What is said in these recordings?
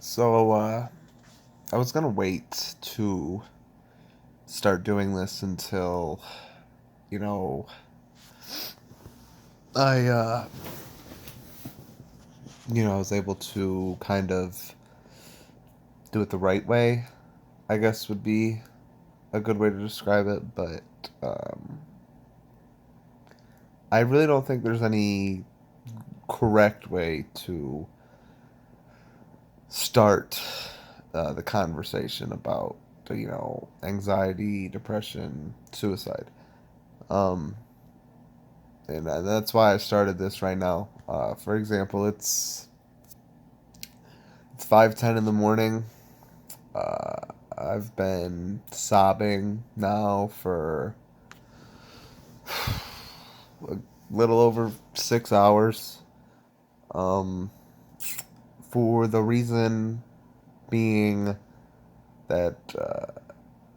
So, I was gonna wait to start doing this until, you know, I, I was able to kind of do it the right way, I guess would be a good way to describe it, but, um, I really don't think there's any correct way to start the conversation about, anxiety, depression, suicide. Um, and that's why I started this right now. For example, it's 5:10 in the morning. I've been sobbing now for a little over 6 hours. Um, for the reason being that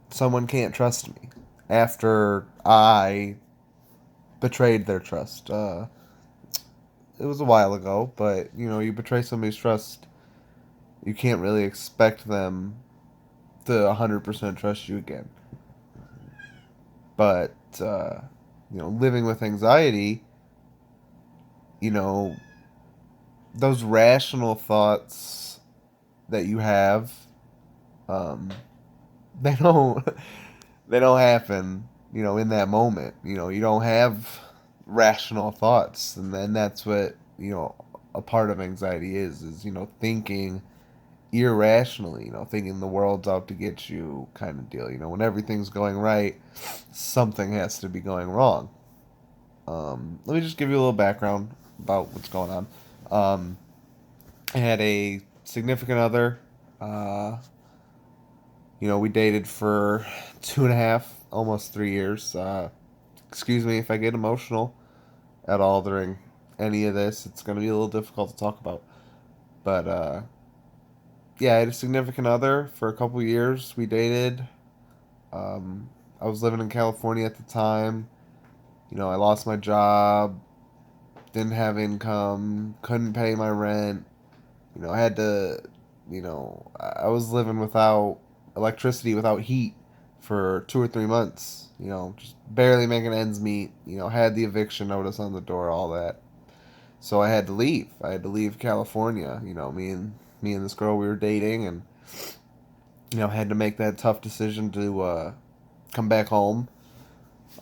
someone can't trust me after I betrayed their trust. It was a while ago, but you betray somebody's trust, you can't really expect them to 100% trust you again. But, living with anxiety, you know, those rational thoughts that you have, um, they don't, they don't happen, in that moment. You don't have rational thoughts. And then that's what, a part of anxiety is, thinking irrationally, thinking the world's out to get you kind of deal. When everything's going right, something has to be going wrong. Let me just give you a little background about what's going on. Um, I had a significant other. Uh, we dated for 2.5, almost 3 years. Excuse me if I get emotional at all during any of this. It's going to be a little difficult to talk about. But yeah, I had a significant other for a couple years. We dated. Um, I was living in California at the time. I lost my job, didn't have income, couldn't pay my rent. I had to, I was living without electricity, without heat for 2 or 3 months. Just barely making ends meet. Had the eviction notice on the door, all that. So I had to leave. I had to leave California. Me and this girl we were dating, and had to make that tough decision to come back home.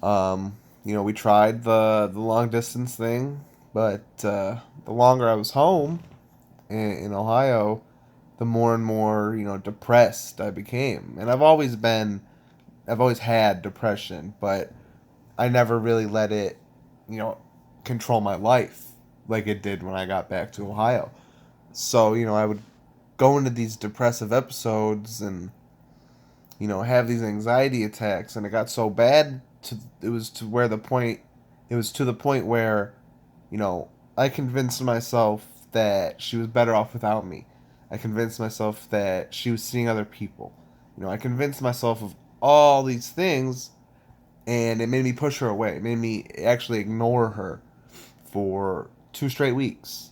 We tried the long distance thing, but the longer I was home in Ohio, the more and more depressed I became. And I've always had depression, but I never really let it you know control my life like it did when I got back to Ohio. So I would go into these depressive episodes and have these anxiety attacks, and it got so bad it was to the point where you know I convinced myself that she was better off without me. I convinced myself that she was seeing other people. I convinced myself of all these things, and it made me push her away. It made me actually ignore her for 2 straight weeks.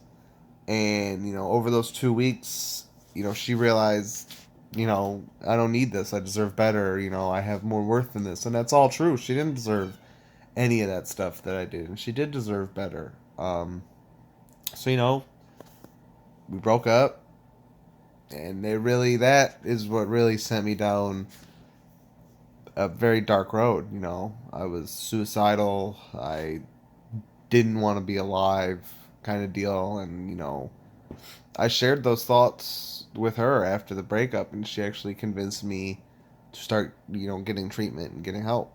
And over those 2 weeks, she realized, I don't need this. I deserve better. I have more worth than this. And that's all true. She didn't deserve any of that stuff that I did, and she did deserve better. So we broke up, and that is what really sent me down a very dark road. I was suicidal. I didn't want to be alive, kind of deal, and I shared those thoughts with her after the breakup, and she actually convinced me to start, getting treatment and getting help.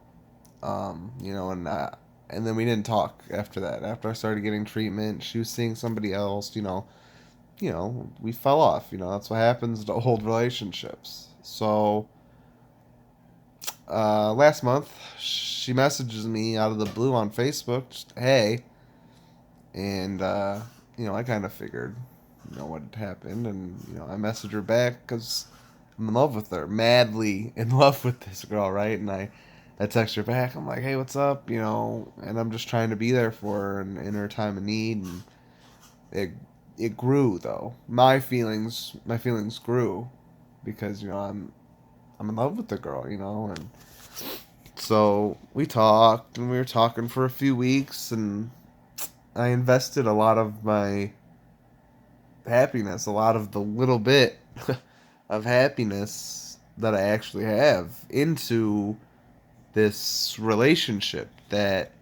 And then we didn't talk after that. After I started getting treatment, she was seeing somebody else. We fell off. That's what happens to old relationships. So last month, she messages me out of the blue on Facebook, just, hey, and I kind of figured, what had happened, and I messaged her back because I'm in love with her, madly in love with this girl, right? And I text her back. I'm like, hey, what's up? And I'm just trying to be there for her in her time of need, and it grew though. My feelings grew because I'm in love with the girl, and so we talked and we were talking for a few weeks, and I invested a lot of my happiness, a lot of the little bit of happiness that I actually have into this relationship that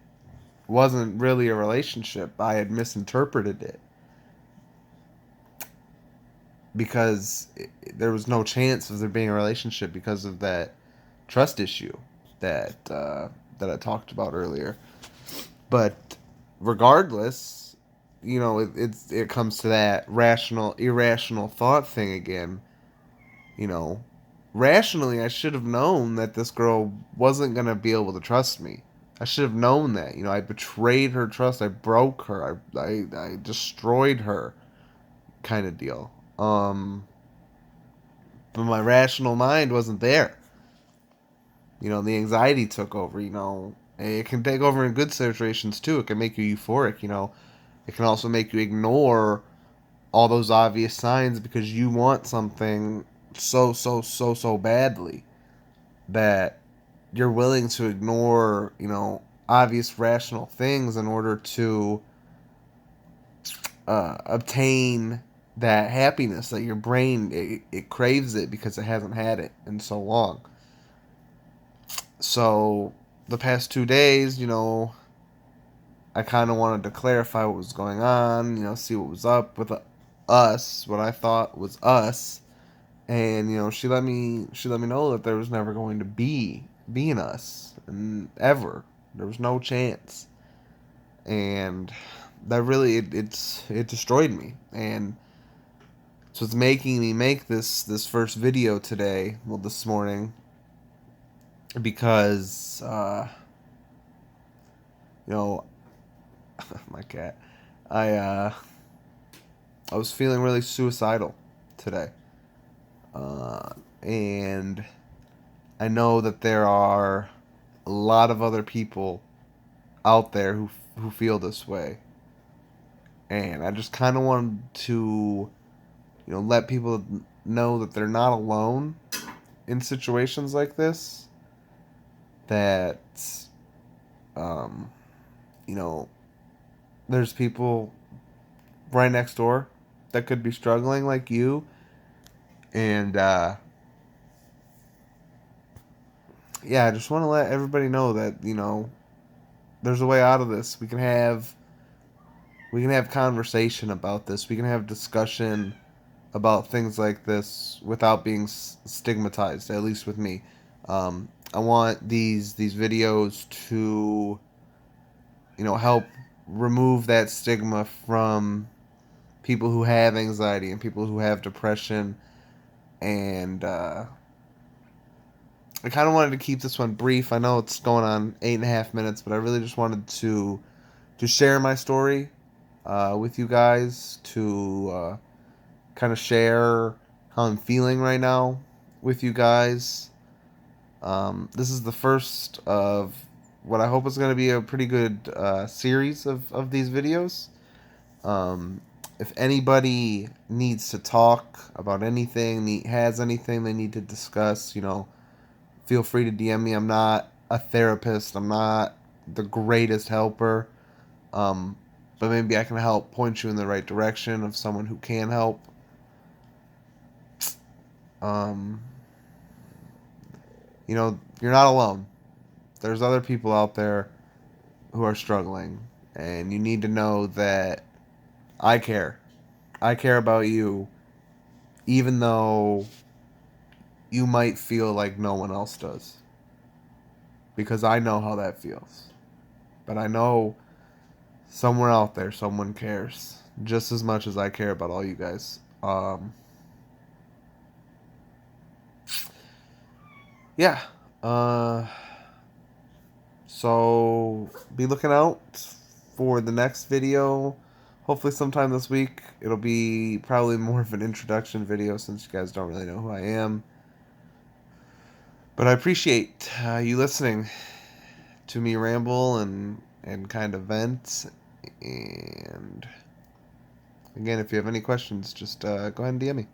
wasn't really a relationship. I had misinterpreted it because there was no chance of there being a relationship because of that trust issue that I talked about earlier. But regardless, it comes to that rational irrational thought thing again. You know, rationally, I should have known that this girl wasn't gonna be able to trust me. I should have known that. I betrayed her trust. I broke her. I destroyed her, kind of deal. But my rational mind wasn't there. The anxiety took over. It can take over in good situations too. It can make you euphoric. It can also make you ignore all those obvious signs because you want something so so so so badly that you're willing to ignore, obvious rational things in order to obtain that happiness that your brain it craves it because it hasn't had it in so long. So the past 2 days, I kind of wanted to clarify what was going on, see what was up with us, what I thought was us, and she let me know that there was never going to be an us, and ever there was no chance, and that really it destroyed me, and so it's making me make this first video today, well this morning, because you know my cat, I I was feeling really suicidal today, and I know that there are a lot of other people out there who feel this way, and I just kind of wanted to, let people know that they're not alone in situations like this. That, um, you know, there's people right next door that could be struggling like you, and yeah, I just want to let everybody know that there's a way out of this. We can have conversation about this. We can have discussion about things like this without being stigmatized. At least with me, I want these videos to help remove that stigma from people who have anxiety and people who have depression. And I kind of wanted to keep this one brief. I know it's going on 8.5 minutes, but I really just wanted to share my story with you guys, to kind of share how I'm feeling right now with you guys. This is the first of what I hope is going to be a pretty good series of these videos. Um, if anybody needs to talk about anything, has anything they need to discuss, feel free to DM me. I'm not a therapist. I'm not the greatest helper. Um, but maybe I can help point you in the right direction of someone who can help. Um, you're not alone. There's other people out there who are struggling, and you need to know that I care. I care about you, even though you might feel like no one else does. Because I know how that feels. But I know somewhere out there, someone cares just as much as I care about all you guys. Yeah. Uh, so be looking out for the next video. Hopefully, sometime this week. It'll be probably more of an introduction video since you guys don't really know who I am. But I appreciate you listening to me ramble and kind of vent. And Again, if you have any questions, just go ahead and DM me.